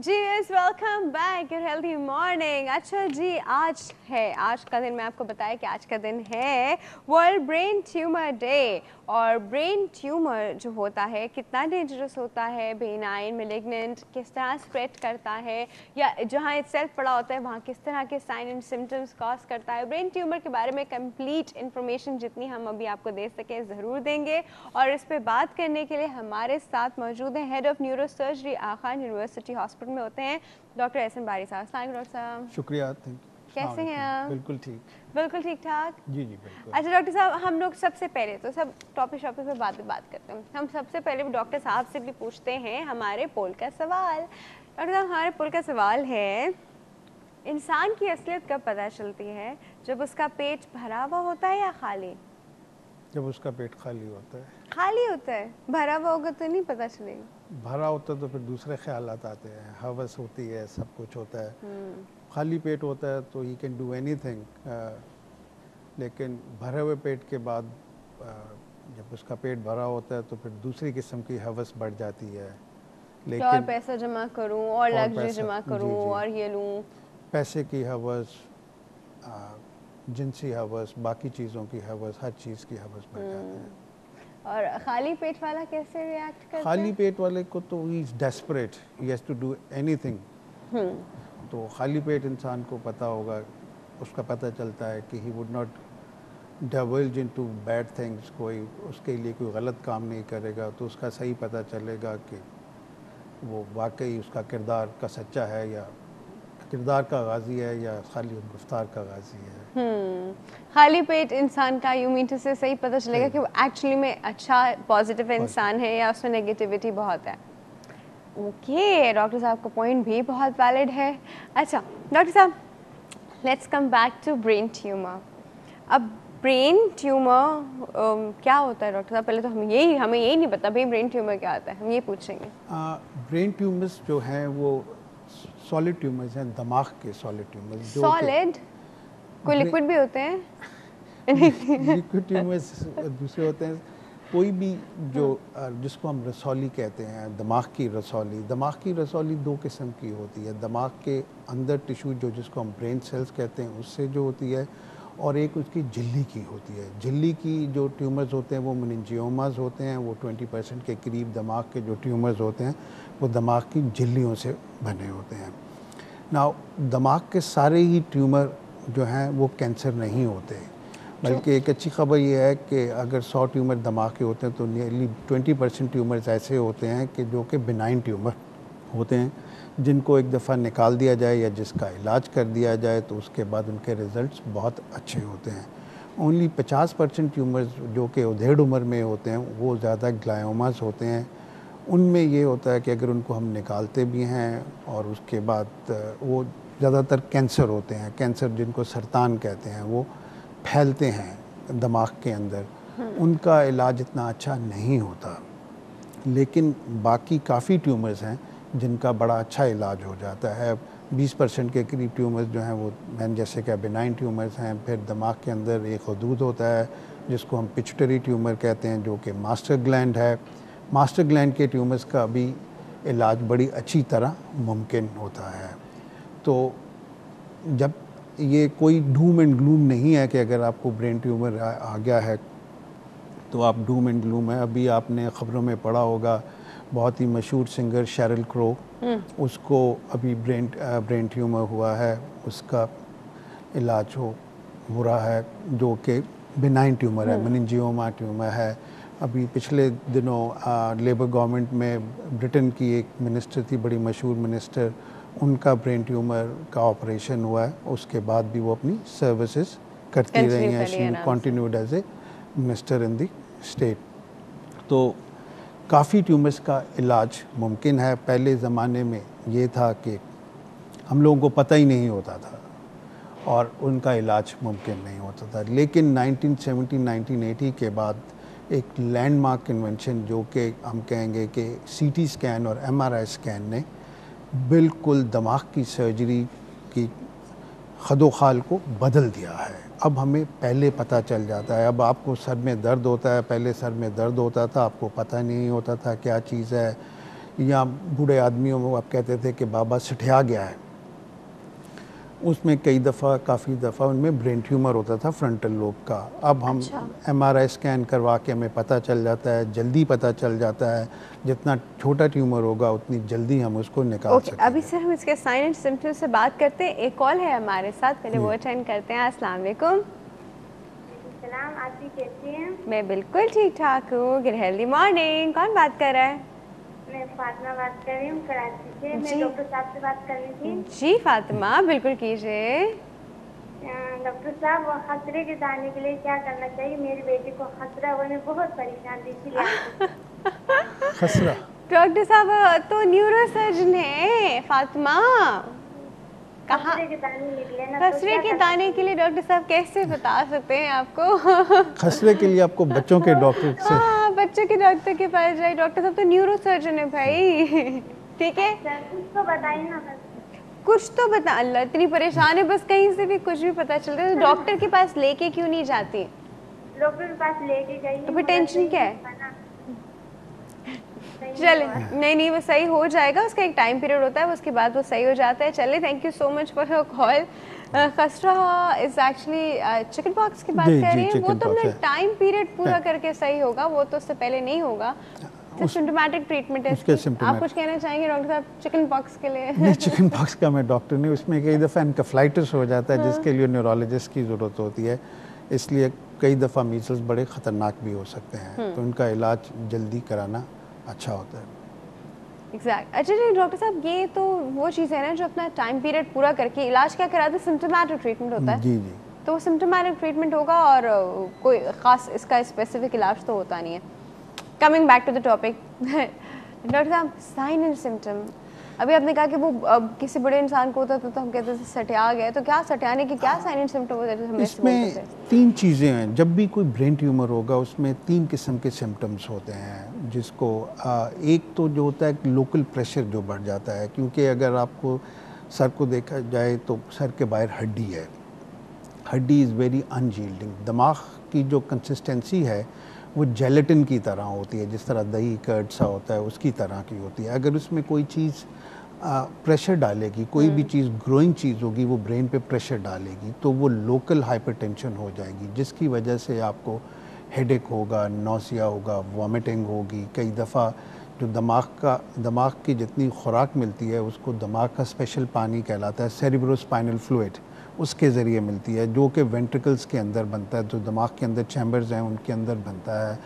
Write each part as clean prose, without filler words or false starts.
Ji yes, welcome back your healthy morning. अच्छा जी, आज का दिन मैं आपको बताया कि आज का दिन है वर्ल्ड ब्रेन ट्यूमर डे। और ब्रेन ट्यूमर जो होता है कितना डेंजरस होता है, बेनाइन, मेलिग्नेंट, किस तरह स्प्रेड करता है, या जहाँ सेल्फ पड़ा होता है वहाँ किस तरह के साइन एंड सिम्टम्स कॉज करता है। ब्रेन ट्यूमर के बारे में कंप्लीट इन्फॉर्मेशन जितनी हम अभी आपको दे सकें ज़रूर देंगे। और इस पे बात करने के लिए हमारे साथ मौजूद हैं head of neuro surgery Aga Khan university hospital में होते हैं डॉक्टर एहसन बारी साहब। अस्सलाम वालेकुम डॉक्टर साहब। शुक्रिया, थैंक यू। कैसे हैं आप? बिल्कुल ठीक। बिल्कुल ठीक ठाक। जी जी बिल्कुल। अच्छा डॉक्टर साहब, हम लोग सबसे पहले तो सब टॉपिक पे बात करते हैं। हम सबसे पहले डॉक्टर साहब से भी पूछते हैं हमारे पोल का सवाल। डॉक्टर साहब, हमारे पोल का सवाल है, इंसान की असलियत कब पता चलती है, जब उसका पेट भरा हुआ होता है या खाली? जब उसका पेट खाली होता है। खाली होता है, भरा हुआ होगा तो नहीं पता चलेगा। भरा होता है तो फिर दूसरे ख्यालात आते हैं, हवस होती है, सब कुछ होता है। खाली पेट होता है तो ही कैन डू एनीथिंग, लेकिन भरे हुए पेट के बाद जब उसका पेट भरा होता है तो फिर दूसरी किस्म की हवस बढ़ जाती है। लेकिन और पैसा जमा करूं और लग्जरी जमा करूं और ये लूं, पैसे की हवस, जिनसी हवस, बाकी चीज़ों की हवस, हर चीज़ की हवस बढ़ जाती है। और खाली पेट वाला कैसे रिएक्ट करता है? खाली पेट वाले को तो he is desperate, he has to do anything. तो खाली पेट इंसान को पता होगा, उसका पता चलता है कि he would not dabbles into bad things, कोई उसके लिए कोई गलत काम नहीं करेगा, तो उसका सही पता चलेगा कि वो वाकई उसका किरदार का सच्चा है या किरदार का गाजी है या खाली गुफ्तार का गाजी है। खाली पेट इंसान का यूं मीन टू से सही पता चलेगा कि वो एक्चुअली में अच्छा पॉजिटिव इंसान है या उसमें नेगेटिविटी बहुत है। ओके, डॉक्टर साहब का पॉइंट भी बहुत वैलिड है। अच्छा डॉक्टर साहब, let's come back to brain tumour. अब ब्रेन ट्यूमर क्या होता है डॉक्टर साहब? पहले तो हमें यही नहीं पता भाई ब्रेन ट्यूमर क्या होता है, हम ये पूछेंगे। ब्रेन ट्यूमर्स जो हैं वो सॉलिड ट्यूमर्स हैं, दिमाग के सॉलिड ट्यूमर्स। सॉलिड? कोई लिक्विड भी होते हैं? लिक्विड ट्यूमर्स दूसरे होते हैं। कोई भी जो जिसको हम रसौली कहते हैं, दिमाग की रसौली दो किस्म की होती है। दिमाग के अंदर टिश्यू जो जिसको हम ब्रेन सेल्स कहते हैं उससे जो होती है, और एक उसकी झिल्ली की होती है। झिल्ली की जो ट्यूमर्स होते हैं वो मेनिंजियोमास होते हैं, वो 20% के करीब दिमाग के जो ट्यूमर्स होते हैं वो दिमाग की झिल्लियों से बने होते हैं। नाउ दिमाग के सारे ही ट्यूमर जो हैं वो कैंसर नहीं होते, बल्कि एक अच्छी ख़बर ये है कि अगर 100 ट्यूमर दिमाग के होते हैं तो नियरली 20% ट्यूमर्स ऐसे होते हैं कि जो कि बिनाइन ट्यूमर होते हैं, जिनको एक दफ़ा निकाल दिया जाए या जिसका इलाज कर दिया जाए तो उसके बाद उनके रिज़ल्ट्स बहुत अच्छे होते हैं। ओनली 50% ट्यूमर्स जो कि उधेड़ उम्र में होते हैं वो ज़्यादा ग्लायोमास होते हैं। उनमें ये होता है कि अगर उनको हम निकालते भी हैं और उसके बाद वो ज़्यादातर कैंसर होते हैं। कैंसर जिनको सरतान कहते हैं, वो फैलते हैं दिमाग के अंदर, उनका इलाज इतना अच्छा नहीं होता। लेकिन बाकी काफ़ी ट्यूमर्स हैं जिनका बड़ा अच्छा इलाज हो जाता है। 20% के करीब ट्यूमर्स जो हैं वो मैंने जैसे कि बिनाइन ट्यूमर्स हैं। फिर दिमाग के अंदर एक हदूद होता है जिसको हम पिट्यूटरी ट्यूमर कहते हैं, जो कि मास्टर ग्लैंड है। मास्टर ग्लैंड के ट्यूमर्स का भी इलाज बड़ी अच्छी तरह मुमकिन होता है। तो जब ये कोई डूम एंड ग्लूम नहीं है कि अगर आपको ब्रेन ट्यूमर आ गया है तो आप डूम एंड ग्लूम है। अभी आपने ख़बरों में पढ़ा होगा, बहुत ही मशहूर सिंगर शेरिल क्रो, उसको अभी ब्रेन ट्यूमर हुआ है, उसका इलाज हो रहा है, जो कि बिनाइन ट्यूमर है, मेनिंजियोमा ट्यूमर है। अभी पिछले दिनों लेबर गवर्नमेंट में ब्रिटेन की एक मिनिस्टर थी, बड़ी मशहूर मिनिस्टर, उनका ब्रेन ट्यूमर का ऑपरेशन हुआ है। उसके बाद भी वो अपनी सर्विसेज करती रही हैं। She continued as a minister in the state. तो काफ़ी ट्यूमर्स का इलाज मुमकिन है। पहले ज़माने में ये था कि हम लोगों को पता ही नहीं होता था और उनका इलाज मुमकिन नहीं होता था। लेकिन 1970-1980 के बाद एक लैंडमार्क इन्वेंशन, जो कि हम कहेंगे कि सीटी स्कैन और एमआरआई स्कैन ने बिल्कुल दिमाग की सर्जरी की खदोखाल को बदल दिया है। अब हमें पहले पता चल जाता है। अब आपको सर में दर्द होता है, पहले सर में दर्द होता था, आपको पता नहीं होता था क्या चीज़ है, या बूढ़े आदमियों में आप कहते थे कि बाबा सिठिया गया है, उसमें कई दफ़ा काफ़ी दफ़ा उनमें ब्रेन ट्यूमर होता था फ्रंटल लोब का। अब हम अच्छा। MRI स्कैन करवा के हमें पता चल जाता है, जल्दी पता चल जाता है, जितना छोटा ट्यूमर होगा उतनी जल्दी हम उसको निकाल ओके, सकेंगे। अभी सर हम इसके साइन एंड सिम्टम्स से बात करते हैं। एक कॉल है हमारे साथ, पहले जी। वो अटेंड करते हैं। अस्सलाम वालेकुम। सलाम, आप भी कैसी हैं? मैं बिल्कुल ठीक ठाक हूँ। Good healthy morning. कौन बात कर रहा है? मैं फातिमा बात कर रही हूँ कराची से। मैं जी। डॉक्टर साहब से बात करनी थी। जी फातिमा, बिल्कुल कीजिए। डॉक्टर साहब, वो खसरे के दाने के लिए क्या करना चाहिए? मेरी बेटी को खसरा होने बहुत परेशान थी, इसीलिए खसरा डॉक्टर साहब तो न्यूरो सर्जन है फातिमा। कहाँ? खसरे के दाने निकले ना, तो खसरे क्या के करना दाने के लिए डॉक्टर साहब कैसे बता सकते हैं आपको? खसरे के लिए आपको बच्चों के डॉक्टर से हाँ, बच्चों के डॉक्टर के पास जाए। डॉक्टर साहब तो न्यूरो सर्जन है भाई। ठीक है, चाहिए? कुछ तो बताइए ना बस। कुछ तो बता। अल्लाह इतनी परेशान है, बस कहीं से भी कुछ भी पता चल रहा है तो डॉक्टर के पास लेके क्यों नहीं जाती? डॉक्टर के पास लेके गई तो फिर टेंशन क्या है? चले, नहीं नहीं वो सही हो जाएगा। उसका एक टाइम पीरियड होता है, उसके बाद वो सही हो जाता है। चले, thank you so much for your call. खसरा इज एक्चुअली चिकन पॉक्स की बात जी, कर जी, रही हैं। वो चिकन तो पॉक्स अपना है। टाइम पीरियड पूरा करके सही होगा, वो तो उससे पहले नहीं होगा। तो सिम्टोमेटिक ट्रीटमेंट है उसके इसकी। आप symptomatic- कुछ कहना चाहेंगे डॉक्टर साहब चिकन पॉक्स के लिए? नहीं, चिकन पॉक्स का मैं डॉक्टर नहीं, उसमें कई दफ़ा एनकेफ्लाइटिस हो जाता है जिसके लिए न्यूरोलॉजिस्ट की ज़रूरत होती है। इसलिए कई दफ़ा मीसल्स बड़े ख़तरनाक भी हो सकते हैं, तो उनका इलाज जल्दी कराना अच्छा होता है। एग्जैक्ट। अच्छा जी डॉक्टर साहब, ये तो वो चीज़ है ना जो अपना टाइम पीरियड पूरा करके इलाज क्या कराते हैं, सिम्टोमेटिक ट्रीटमेंट होता है। जी जी। तो वो सिम्टोमेटिक ट्रीटमेंट होगा और कोई ख़ास इसका स्पेसिफिक इलाज तो होता नहीं है। Coming back to the topic, doctor साहब साइन एंड सिम्टम, अभी आपने कहा कि वो किसी बड़े इंसान को होता था तो हम कहते थे सटिया गया, तो क्या सटियाने के क्या साइन एंड सिम्टम होते थे? हम ऐसे बोलते इसमें थे। 3 चीज़ें हैं। जब भी कोई ब्रेन ट्यूमर होगा उसमें 3 किस्म के सिम्टम्स होते हैं, जिसको एक तो जो होता है लोकल प्रेशर जो बढ़ जाता है, क्योंकि अगर आपको सर को देखा जाए तो सर के बाहर हड्डी है, हड्डी इज़ वेरी अनयील्डिंग। दिमाग की जो कंसिस्टेंसी है वो जेलेटिन की तरह होती है, जिस तरह दही कर्ड सा होता है उसकी तरह की होती है। अगर उसमें कोई चीज़ प्रेशर डालेगी, कोई भी चीज़ ग्रोइंग चीज़ होगी वो ब्रेन पे प्रेशर डालेगी, तो वो लोकल हाइपरटेंशन हो जाएगी, जिसकी वजह से आपको हेडेक होगा, नौसिया होगा, वॉमिटिंग होगी। कई दफ़ा जो दिमाग की जितनी खुराक मिलती है उसको दिमाग का स्पेशल पानी कहलाता है, सेरिब्रोस्पाइनल फ्लूइड, उसके ज़रिए मिलती है, जो कि वेंट्रिकल्स के अंदर बनता है, जो दिमाग के अंदर चैम्बर्स हैं उनके अंदर बनता है।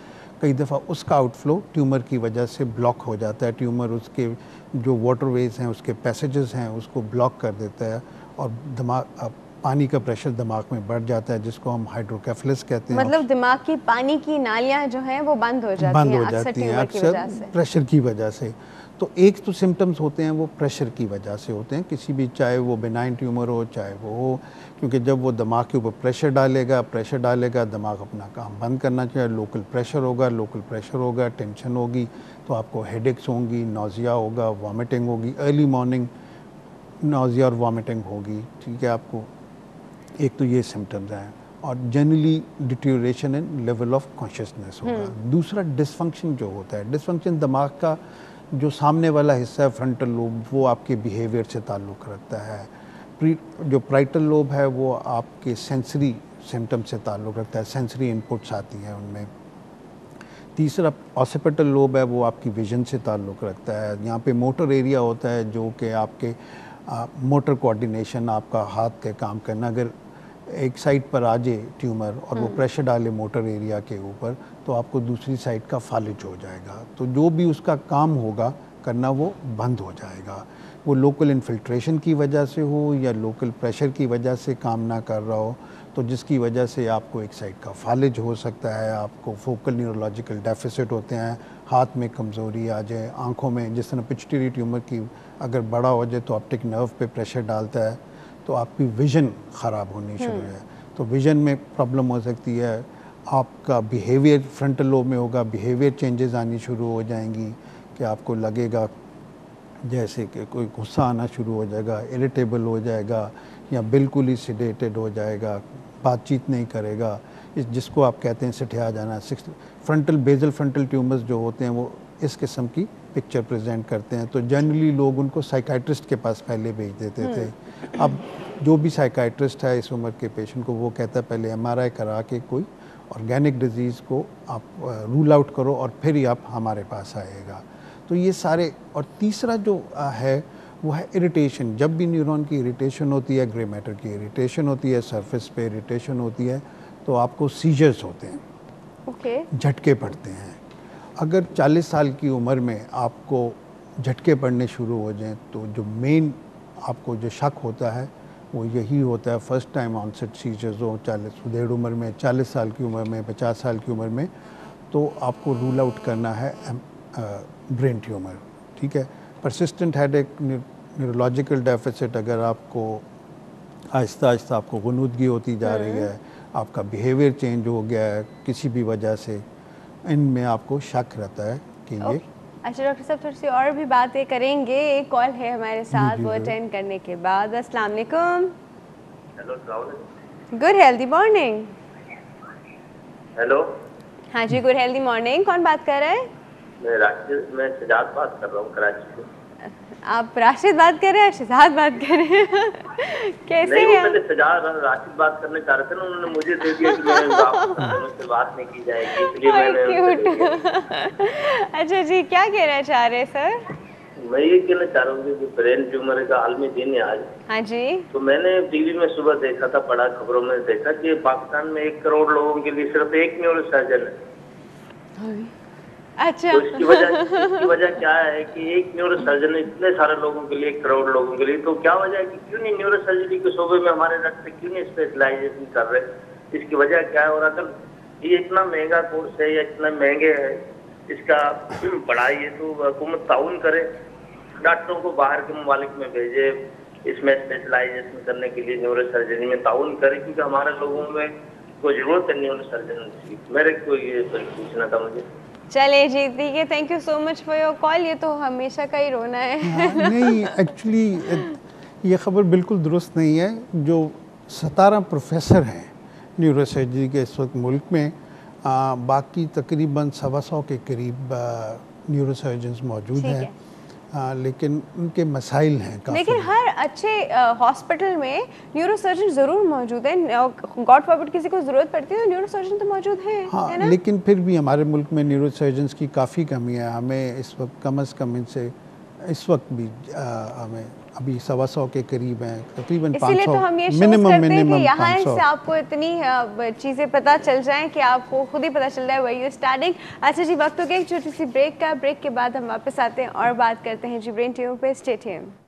कई दफ़ा उसका आउटफ्लो ट्यूमर की वजह से ब्लॉक हो जाता है। ट्यूमर उसके जो वाटरवेज हैं, उसके पैसेजेस हैं, उसको ब्लॉक कर देता है और पानी का प्रेशर दिमाग में बढ़ जाता है, जिसको हम हाइड्रोकेफलस कहते हैं। मतलब दिमाग की पानी की नालियाँ जो हैं वो बंद हो जाती हैं अक्सर ट्यूमर की वजह से। प्रेशर की वजह से। तो एक तो सिम्टम्स होते हैं वो प्रेशर की वजह से होते हैं, किसी भी, चाहे वो बिनाइन ट्यूमर हो चाहे वो हो, क्योंकि जब वो दिमाग के ऊपर प्रेशर डालेगा दिमाग अपना काम बंद करना चाहिए। लोकल प्रेशर होगा, टेंशन होगी तो आपको हेडेक्स होंगी, नौजिया होगा, वॉमिटिंग होगी, अर्ली मॉर्निंग नौजिया और वॉमिटिंग होगी। ठीक है, आपको एक तो ये सिम्टम्स हैं और generally deterioration in level of consciousness होगा। दूसरा डिसफंक्शन जो होता है, डिसफंक्शन दिमाग का जो सामने वाला हिस्सा है फ्रंटल लोब, वो आपके बिहेवियर से ताल्लुक़ रखता है। जो प्राइटल लोब है वो आपके सेंसरी सिम्टम से ताल्लुक़ रखता है, सेंसरी इनपुट्स आती हैं उनमें। तीसरा ऑसिपिटल लोब है, वो आपकी विजन से ताल्लुक़ रखता है। यहाँ पे मोटर एरिया होता है जो कि आपके मोटर कोऑर्डिनेशन, आपका हाथ के काम करना, अगर एक साइड पर आ जाए ट्यूमर और वो प्रेशर डाले मोटर एरिया के ऊपर तो आपको दूसरी साइड का फालिज हो जाएगा, तो जो भी उसका काम होगा करना वो बंद हो जाएगा। वो लोकल इन्फिल्ट्रेशन की वजह से हो या लोकल प्रेशर की वजह से काम ना कर रहा हो, तो जिसकी वजह से आपको एक साइड का फालिज हो सकता है, आपको फोकल न्यूरोलॉजिकल डेफिसिट होते हैं, हाथ में कमज़ोरी आ जाए, आँखों में, जिस तरह पिट्यूटरी ट्यूमर की अगर बड़ा हो जाए तो ऑप्टिक नर्व पे प्रेशर डालता है तो आपकी विज़न ख़राब होनी शुरू है, तो विज़न में प्रॉब्लम हो सकती है। आपका बिहेवियर फ्रंटल लोब में होगा, बिहेवियर चेंजेस आनी शुरू हो जाएंगी कि आपको लगेगा जैसे कि कोई गुस्सा आना शुरू हो जाएगा, इरिटेबल हो जाएगा या बिल्कुल ही सिडेटेड हो जाएगा, बातचीत नहीं करेगा, जिसको आप कहते हैं सिठिया जाना। फ्रंटल बेजल फ्रंटल ट्यूमर्स जो होते हैं वो इस किस्म की पिक्चर प्रेजेंट करते हैं, तो जनरली लोग उनको साइकाइट्रिस्ट के पास पहले भेज देते थे। अब जो भी साइकाइट्रिस्ट है इस उम्र के पेशेंट को, वो कहता है पहले MRI करा के कोई ऑर्गेनिक डिजीज़ को आप रूल आउट करो और फिर ही आप हमारे पास आएगा। तो ये सारे, और तीसरा जो है वो है इरिटेशन। जब भी न्यूरॉन की इरिटेशन होती है, ग्रे मैटर की इरिटेशन होती है, सरफेस पे इरिटेशन होती है, तो आपको सीजर्स होते हैं, ओके। झटके पड़ते हैं। अगर 40 साल की उम्र में आपको झटके पड़ने शुरू हो जाएं, तो जो मेन आपको जो शक होता है वो यही होता है, फर्स्ट टाइम ऑनसेट सीजर्स हो 40 उम्र में, 40 साल की उम्र में, 50 साल की उम्र में, तो आपको रूल आउट करना है ब्रेन ट्यूमर। ठीक है। परसिस्टेंट हेडेक, न्यूरोलॉजिकल डेफिसिट, अगर आपको आहिस्ता आहिस्ता आपको गुनूदगी होती जा रही है, आपका बिहेवियर चेंज हो गया है किसी भी वजह से, इनमें आपको शक रहता है कि ये। अच्छा डॉक्टर साहब, थोड़ी सी और भी बातें करेंगे। एक कॉल है हमारे साथ, वो अटेंड करने के बाद। अस्सलाम वालेकुम। Hello, good healthy morning. Hello. हाँ जी, गुड हेल्दी मॉर्निंग। कौन बात कर रहा है? मैं शहजाद बात कर रहा हूँ कराची से। आप राशिद बात कर रहे हैं? शहजाद बात कर रहे हैं? कैसे नहीं, हैं? मैंने शहजाद राशिद बात करने चाह रहे थे ना, उन्होंने मुझे दे दिया कि मैं बात नहीं की जाएगी, इसलिए मैंने क्यूट। अच्छा जी, क्या कहना चाह रहे हैं सर? मैं ये कहना चाह रहा हूँ कि ब्रेन ट्यूमर का आलमी दिन है आज। हाँ जी। तो मैंने टीवी में सुबह देखा था, पढ़ा खबरों में देखा कि पाकिस्तान में 1 करोड़ लोगों के लिए सिर्फ एक न्यूरो सर्जन है। अच्छा। तो इसकी वजह क्या है कि एक न्यूरो सर्जन इतने सारे लोगों के लिए, 1 करोड़ लोगों के लिए, तो क्या वजह है कि क्यों नहीं न्यूरो सर्जरी के शोबे में हमारे डॉक्टर क्यों नहीं स्पेशलाइजेशन कर रहे? इसकी वजह क्या है? और अगर ये इतना महंगा कोर्स है या इतना महंगे है इसका पढ़ाई है, तो हुकूमत ताउन करे, डॉक्टरों को बाहर के ममालिक में भेजे, इसमें स्पेशलाइजेशन करने के लिए न्यूरो सर्जरी में ताउन करे, क्योंकि हमारे लोगों में कोई जरूरत है न्यूरो सर्जन की। मेरे को ये पूछना था मुझे। चले जी, ठीक है, thank you so much for your call. ये तो हमेशा का ही रोना है। नहीं, एक्चुअली ये खबर बिल्कुल दुरुस्त नहीं है। जो 17 प्रोफेसर हैं न्यूरोसर्जरी के इस वक्त मुल्क में, बाकी तकरीबन 125 के करीब न्यूरोसर्जन्स मौजूद हैं, लेकिन उनके मसाइल हैं काफ़ी। लेकिन हर अच्छे हॉस्पिटल में न्यूरो सर्जन ज़रूर मौजूद है। गॉड फॉरबिड किसी को ज़रूरत पड़ती है तो न्यूरो सर्जन तो मौजूद है। हाँ, है ना? लेकिन फिर भी हमारे मुल्क में न्यूरो सर्जन्स की काफ़ी कमी है। हमें इस वक्त कम से कम इनसे इस वक्त भी हमें अभी 125 के करीब हैं, तकरीबन 500। इसीलिए तो हम ये शोज करते हैं कि यहाँ से आपको इतनी चीज़ें पता चल जाएं कि आपको खुद ही पता चल जाए वही यू स्टार्टिंग। अच्छा जी, वक्त हो गया एक छोटी सी ब्रेक का। ब्रेक के बाद हम वापस आते हैं और बात करते हैं जी ब्रेन ट्यूमर पे। Stay tuned.